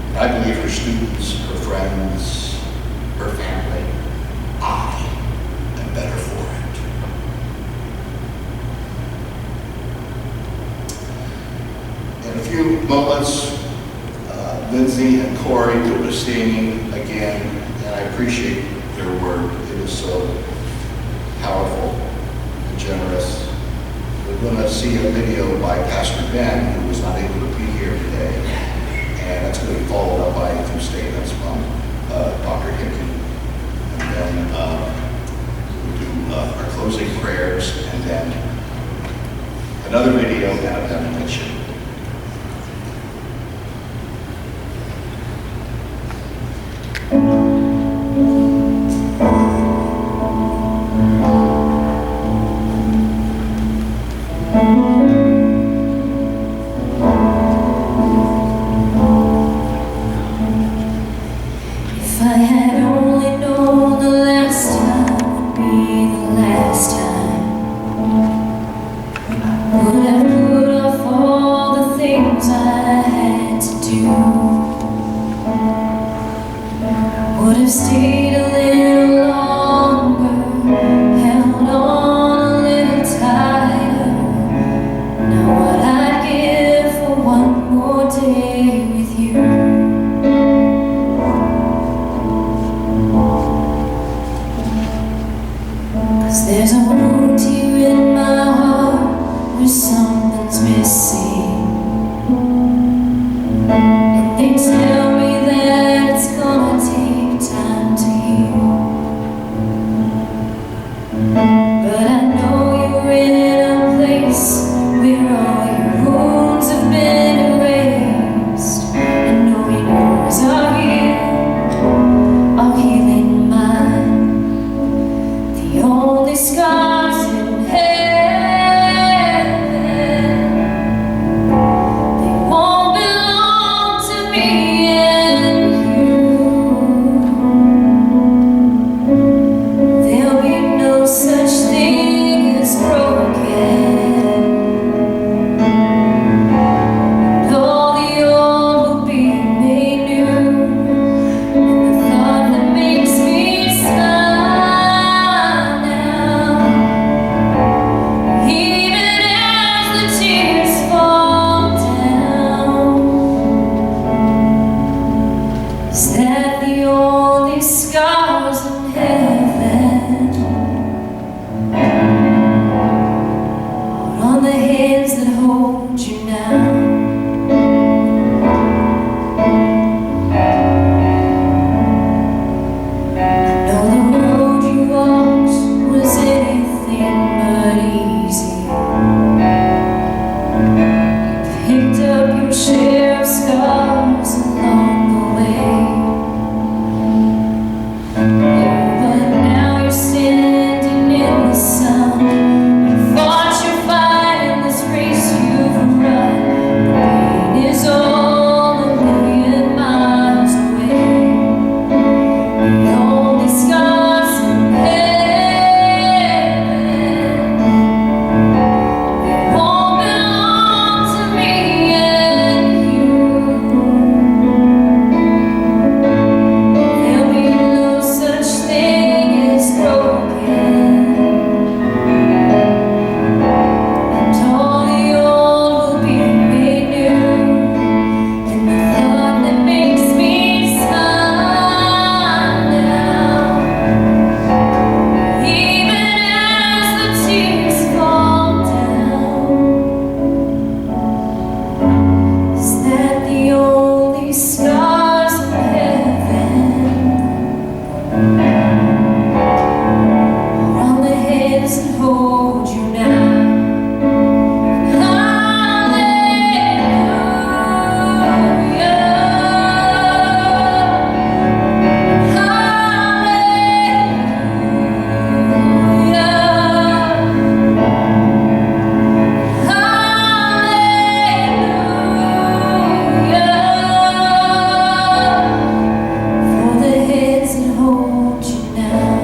And I believe her students, her friends, her family, I am better for it. In a few moments, Lindsay and Corey will be singing again, and I appreciate their work. It is so powerful and generous. We're going to see a video by Pastor Ben, who was not able to be here today, and that's going to be followed up by a few statements from Dr. Hickey. And then we'll do our closing prayers, and then another video and a benediction. If I had only known the last time would be the last time, would have put off all the things I had to do, would have stayed a little longer, held on a little tighter. Now what I'd give for one more day with you. There's a wound here in my heart where something's missing, and they tell me that it's gonna take time to heal. Is that the only scars in heaven? On the hands that hold you now. Share of scars along the way. But now you're standing in the sun. You fought your fight in this race you've run. The pain is all a million miles away. The only scars in heaven, they won't belong to me and there'll be no such thing as broken, and all the old will be made new. And the thought that makes me smile now, even as the tears fall down, is that the only scars in heaven are on the hands that hold you now. For the hands that hold you now.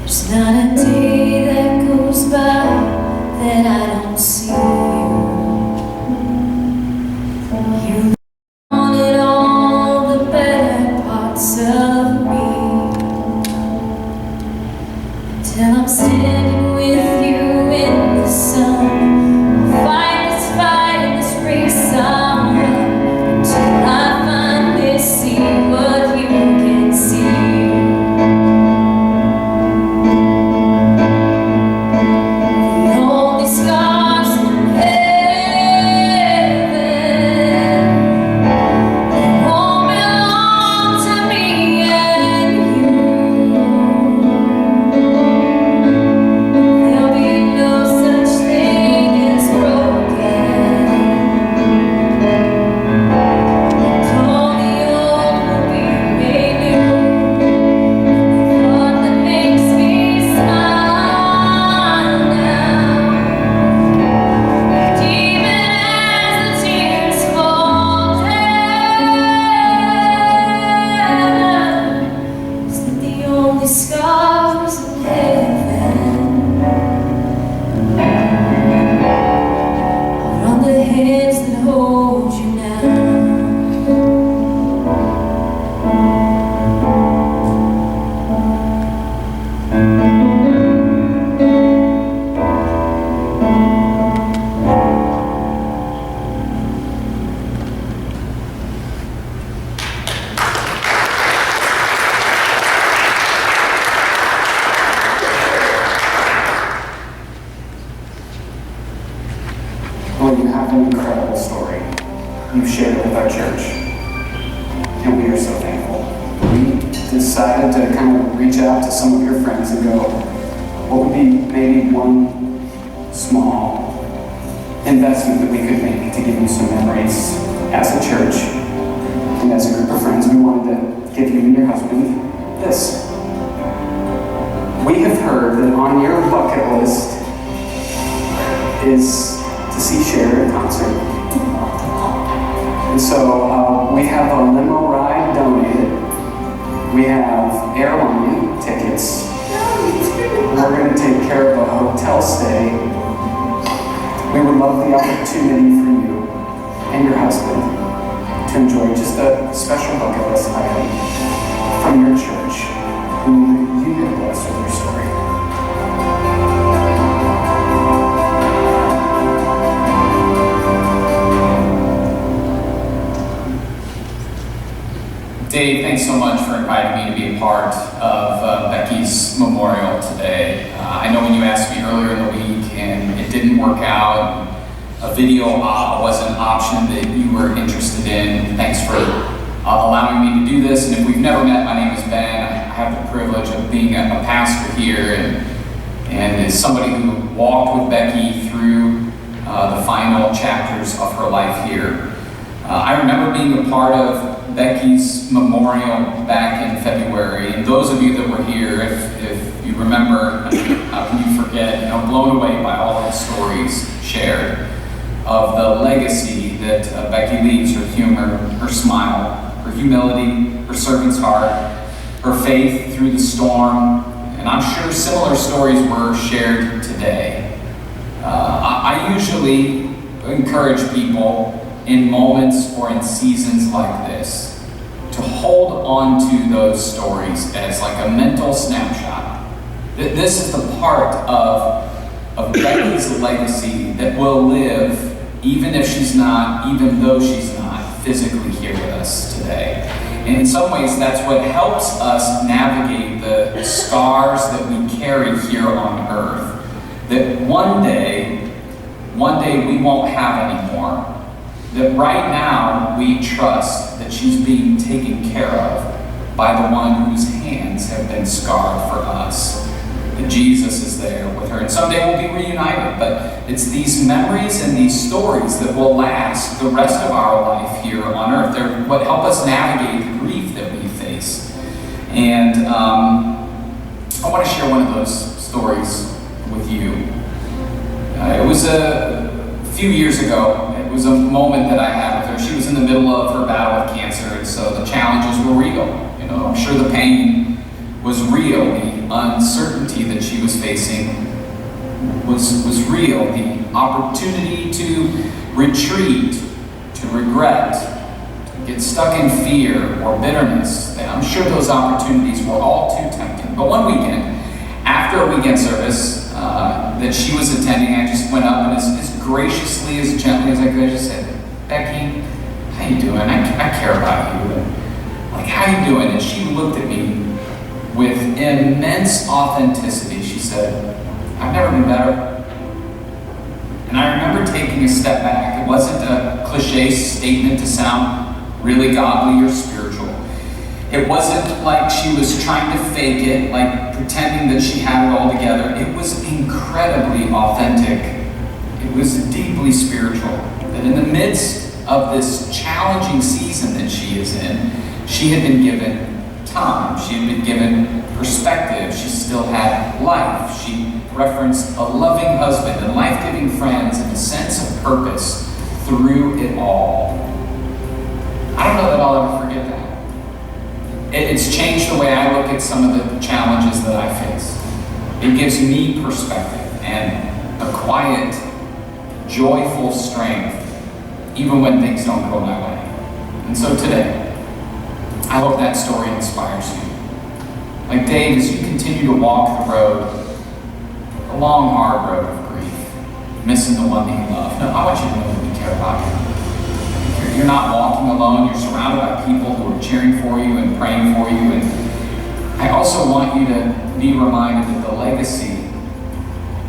There's not a day that goes by that I don't see you. You wanted all the better parts of me, till I'm standing with you in the sun. I'll fight this fight in this race I'm run, until I finally see what you can see. The only scars in heaven, they won't belong to me and you. There'll be no such thing as broken, and all the old will be made new. The thought that makes me smile now, and even as the tears fall down, is that the only scars in heaven are on the hands that hold you now. Well, you have an incredible story you've shared with our church, and we are so thankful. We decided to kind of reach out to some of your friends and go, what would be maybe one small investment that we could make to give you some memories as a church and as a group of friends? We wanted to give you and your husband this. We have heard that on your bucket list is to see Cher in concert. And so we have a limo ride donated. We have airline tickets. We're going to take care of a hotel stay. We would love the opportunity for you and your husband to enjoy just a special bucket list item from your church, who you have blessed with your story. Dave, thanks so much for inviting me to be a part of Becky's memorial today. I know when you asked me earlier in the week and it didn't work out, a video was an option that you were interested in. Thanks for allowing me to do this. And if we've never met, my name is Ben. I have the privilege of being a pastor here and as somebody who walked with Becky through the final chapters of her life here. I remember being a part of Becky's memorial back in February, and those of you that were here, if you remember, how can you forget, blown away by all the stories shared of the legacy that Becky leaves, her humor, her smile, her humility, her servant's heart, her faith through the storm, and I'm sure similar stories were shared today. I usually encourage people in moments or in seasons like this to hold on to those stories as like a mental snapshot. This is the part of Becky's legacy that will live even though she's not physically here with us today. And in some ways, that's what helps us navigate the scars that we carry here on earth. That one day we won't have anymore. That right now we trust that she's being taken care of by the one whose hands have been scarred for us. That Jesus is there with her. And someday we'll be reunited, but it's these memories and these stories that will last the rest of our life here on earth. They're what help us navigate the grief that we face. And I want to share one of those stories with you. It was a few years ago. It was a moment that I had with her. She was in the middle of her battle with cancer, and so the challenges were real. I'm sure the pain was real. The uncertainty that she was facing was real. The opportunity to retreat, to regret, to get stuck in fear or bitterness. I'm sure those opportunities were all too tempting. But one weekend, after a weekend service that she was attending, I just went up and as graciously, as gently as I could, I just said, "Becky, how you doing? I care about you. Like, how you doing?" And she looked at me with immense authenticity. She said, "I've never been better." And I remember taking a step back. It wasn't a cliche statement to sound really godly or spiritual. It wasn't like she was trying to fake it, like pretending that she had it all together. It was incredibly authentic. It was deeply spiritual. That in the midst of this challenging season that she is in, she had been given time. She had been given perspective. She still had life. She referenced a loving husband and life-giving friends and a sense of purpose through it all. I don't know that I'll ever forget that. It's changed the way I look at some of the challenges that I face. It gives me perspective and a quiet, joyful strength, even when things don't go my way. And so today, I hope that story inspires you. Like Dave, as you continue to walk the road, the long, hard road of grief, missing the one that you love. No, I want you to know that we care about you. You're not walking alone. You're surrounded by people who are cheering for you and praying for you. And I also want you to be reminded that the legacy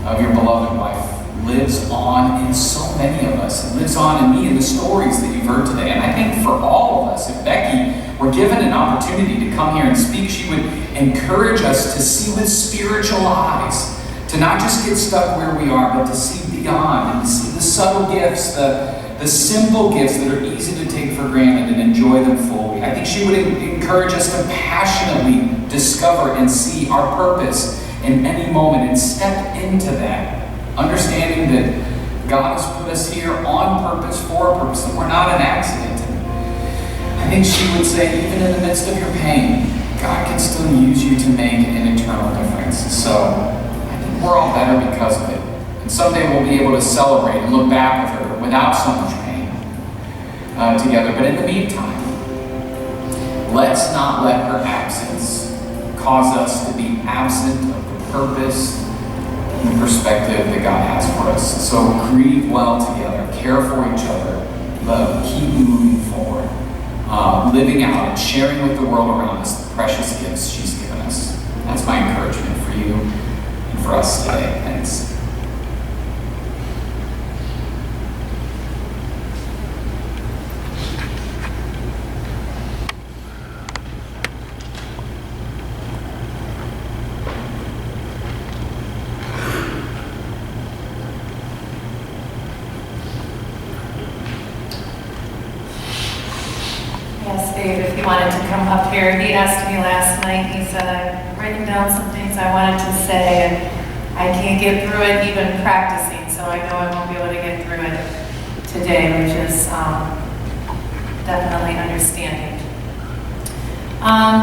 of your beloved wife lives on in so many of us. It lives on in me in the stories that you've heard today. And I think for all of us, if Becky were given an opportunity to come here and speak, she would encourage us to see with spiritual eyes, to not just get stuck where we are, but to see beyond and to see the subtle gifts, the simple gifts that are easy to take for granted and enjoy them fully. I think she would encourage us to passionately discover and see our purpose in any moment and step into that, understanding that God has put us here on purpose, for a purpose, that we're not an accident. I think she would say, even in the midst of your pain, God can still use you to make an eternal difference. So I think we're all better because of it. And someday we'll be able to celebrate and look back with her without so much pain together. But in the meantime, let's not let her absence cause us to be absent of the purpose and the perspective that God has for us. So grieve well together, care for each other, love, keep moving forward. living out and sharing with the world around us the precious gifts she's given us. That's my encouragement for you and for us today. Thanks. Yes, Dave, if you wanted to come up here, he asked me last night, he said, I've written down some things I wanted to say, and I can't get through it even practicing, so I know I won't be able to get through it today, which is definitely understanding.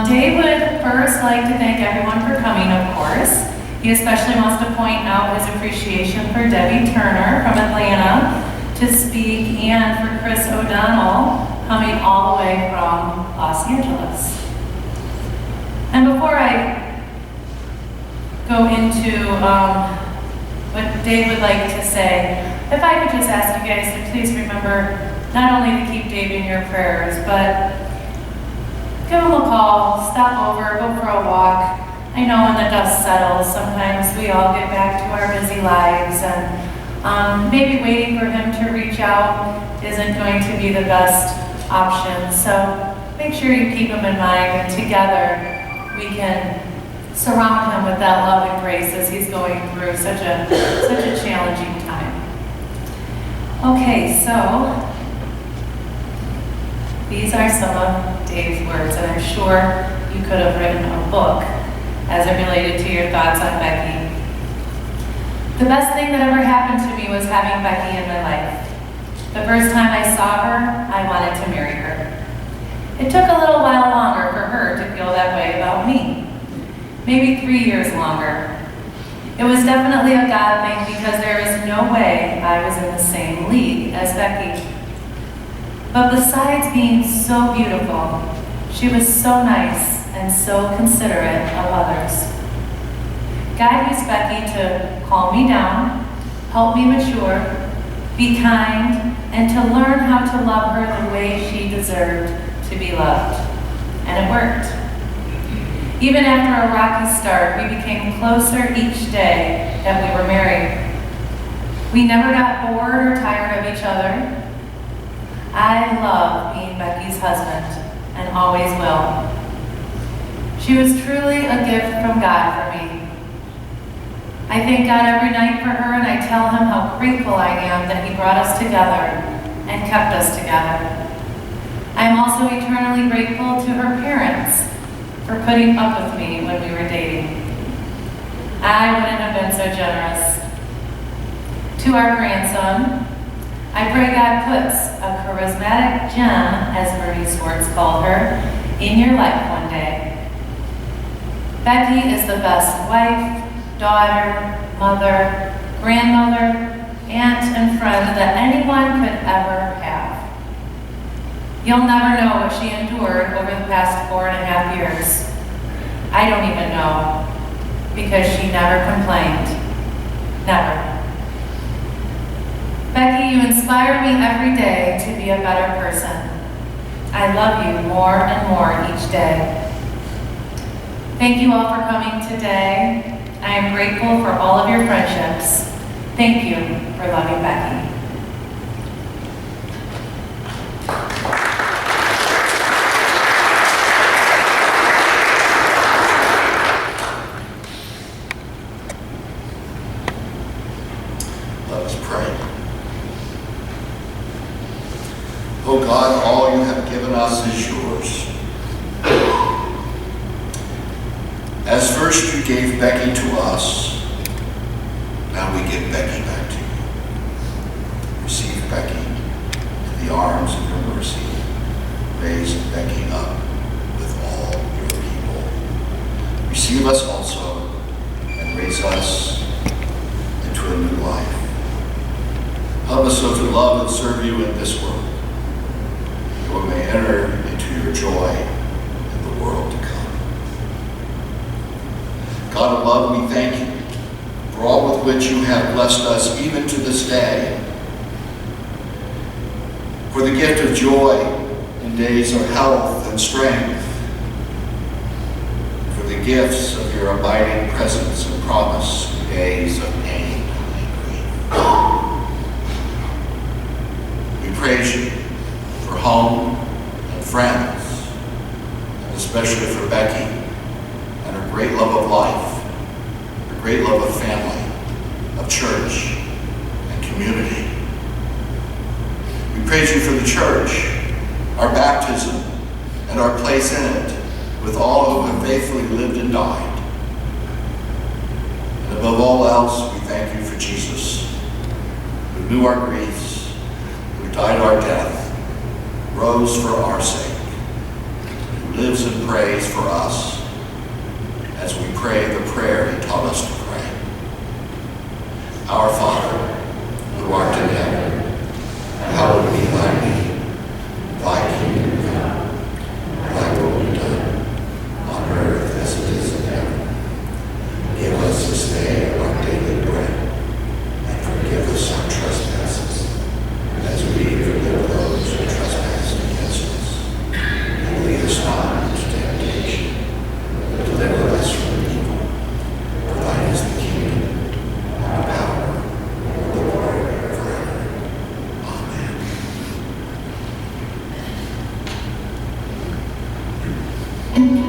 Dave would first like to thank everyone for coming, of course. He especially wants to point out his appreciation for Debbie Turner from Atlanta to speak, and for Chris O'Donnell coming all the way from Los Angeles. And before I go into what Dave would like to say, if I could just ask you guys to please remember not only to keep Dave in your prayers, but give him a call, stop over, go for a walk. I know when the dust settles, sometimes we all get back to our busy lives, and maybe waiting for him to reach out isn't going to be the best option. So make sure you keep him in mind, and together we can surround him with that love and grace as he's going through such a challenging time. Okay, so these are some of Dave's words, and I'm sure you could have written a book as it related to your thoughts on Becky. The best thing that ever happened to me was having Becky in my life. The first time I saw her, I wanted to marry her. It took a little while longer for her to feel that way about me. Maybe 3 years longer. It was definitely a God thing, because there is no way I was in the same league as Becky. But besides being so beautiful, she was so nice and so considerate of others. God used Becky to calm me down, help me mature, be kind, and to learn how to love her the way she deserved to be loved. And it worked. Even after a rocky start, we became closer each day that we were married. We never got bored or tired of each other. I love being Becky's husband, and always will. She was truly a gift from God for me. I thank God every night for her, and I tell him how grateful I am that he brought us together and kept us together. I am also eternally grateful to her parents for putting up with me when we were dating. I wouldn't have been so generous. To our grandson, I pray God puts a charismatic gem, as Bernie Swartz called her, in your life one day. Becky is the best wife, daughter, mother, grandmother, aunt, and friend that anyone could ever have. You'll never know what she endured over the past 4.5 years. I don't even know, because she never complained. Never. Becky, you inspire me every day to be a better person. I love you more and more each day. Thank you all for coming today. I am grateful for all of your friendships. Thank you for loving Becky. Let us pray. Oh God, all you have given us is yours. As first you gave Becky to us, now we give Becky back to you. Receive Becky to the arms of your mercy. Raise Becky up with all your people. Receive us also and raise us into a new life. Help us so to love and serve you in this world, that we may enter into your joy in the world to come. God of love, we thank you for all with which you have blessed us even to this day, for the gift of joy and days of health and strength, for the gifts of your abiding presence and promise in days of pain and grief. We praise you for home and friends, and especially for Becky and her great love of life, her great love of family, of church, and community. We praise you for the church, our baptism, and our place in it, with all who have faithfully lived and died. And above all else, we thank you for Jesus, who knew our griefs, who died our death, rose for our sake, who lives and prays for us as we pray the prayer he taught us to pray. Our Father, who art in heaven, hallowed be thy name. Thy kingdom come, thy will be done, on earth as it is in heaven. Give us this day our daily bread, and forgive us our trespasses, as we forgive those who trespass against us. And lead us not into temptation, but deliver us from evil. For thine is the kingdom, and the power, and the glory forever. Amen.